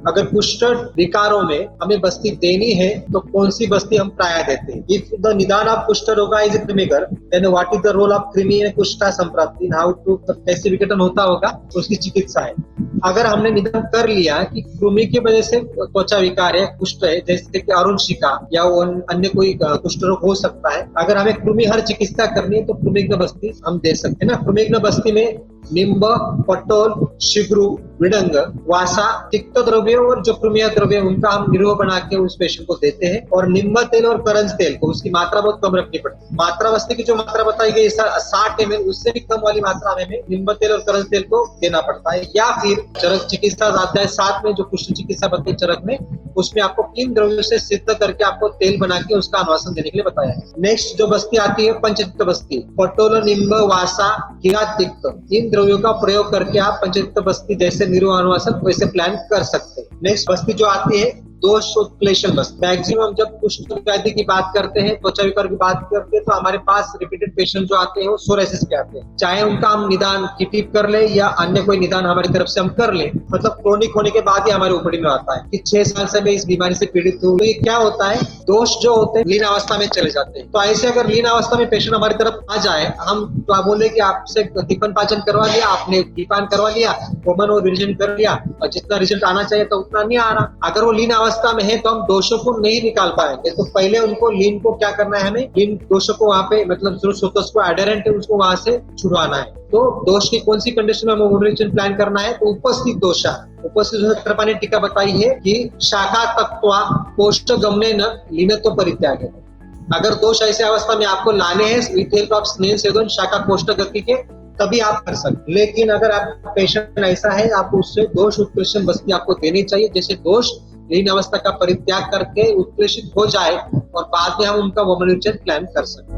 अगर कुष्ठ विकारों में हमें बस्ती देनी है तो कौन सी बस्ती हम प्राय देते हैं? इफ द निदान ऑफ कुष्ठ रोगा इज कृमिगर, then what is the role of कृमि इन कुष्ठा संप्राप्ति, हाउ टू कैसे विघटन होता होगा, उसकी चिकित्सा है। अगर हमने निदान कर लिया कि कृमि की वजह से त्वचा विकार है, कुष्ठ है, जैसे कि अरुणशिका या अन्य कोई कुष्ठ रोग हो सकता है, अगर हमें कृमि हर चिकित्सा करनी है तो कृमिघ्न बस्ती हम दे सकते हैं ना। कृमिघ्न बस्ती में निम्ब, पटोल, शिग्रू, विडंग, वासा, तिक्त द्रव्य और जो कृमिया द्रव्य उनका हम निरोह बना के उस पेशेंट को देते हैं। और निम्ब तेल और करंज तेल को उसकी मात्रा बहुत कम रखनी पड़ती है। मात्रा बस्ती की जो मात्रा बताई गई 60 ml, उससे भी कम वाली मात्रा हमें निम्ब तेल और करंज तेल को देना पड़ता है। या फिर चरक चिकित्सा आता है साथ में, जो कुष्ठ चिकित्सा बताई चरक में, उसमें आपको 3 द्रव्यों से सिद्ध करके आपको तेल बना के उसका आश्वासन देने के लिए बताया है। नेक्स्ट जो बस्ती आती है पंचतिक्त बस्ती, पटोल, निम्ब, वासा, कीड़ा, तिक्त, इन द्रव्यों का प्रयोग करके आप पंचतिक्त बस्ती जैसे निरोह अनुवासन वैसे प्लान कर सकते हैं। नेक्स्ट बस्ती जो आती है दोष उत्प्लेशन बस्ती। मैक्सिमम जब कुष्ठ व्याधि की बात करते हैं, त्वचा विकार की बात करते हैं, तो हमारे पास रिपीटेड पेशेंट जो आते हैं वो सोराइसिस के आते हैं। चाहे उनका हम निदान किटिप कर ले या अन्य कोई निदान हमारी तरफ से हम कर ले, मतलब क्रोनिक होने के बाद ही हमारे ओपीडी में आता है कि 6 साल से मैं इस बीमारी से पीड़ित हूँ। तो ये क्या होता है, दोष जो होते हैं लीन अवस्था में चले जाते हैं। तो ऐसे अगर लीन अवस्था में पेशेंट हमारी तरफ आ जाए, हम तो बोले कि आपसे दीपन पाचन करवा लिया, आपने दीपान करवा लिया, वोमन और रिविजन कर लिया, और जितना रिजल्ट आना चाहिए तो उतना नहीं आ रहा। अगर वो लीन अवस्था में है तो हम दोषों को नहीं निकाल पाएंगे। तो पहले उनको लीन को क्या करना है, हमें लीन दोषों को वहां पे, मतलब जो सोतस को एडहेरेंट है उसको वहां से छुड़वाना है। तो दोष की कौन सी कंडीशन में हमें ओवररिएक्शन प्लान करना है, तो उपस्थित दोषा, उपस्थित दोषा कृपा ने टीका बताई है कि शाखा तत्वा कोष्ठ गमने न लीनत्व परित्याग है। अगर दोष ऐसे अवस्था में आपको लाने हैं विद हेल्प ऑफ स्नेह सेवन शाखा कोष्ठ गति के, तभी आप कर सकते। लेकिन अगर आप पेशेंट ऐसा है, आपको उससे दोष उत्प्लेशन बस्ती आपको देनी चाहिए, जैसे दोष लीन अवस्था का परित्याग करके उत्प्लेषित हो जाए और बाद में हम उनका वोमन प्लान कर सकते हैं।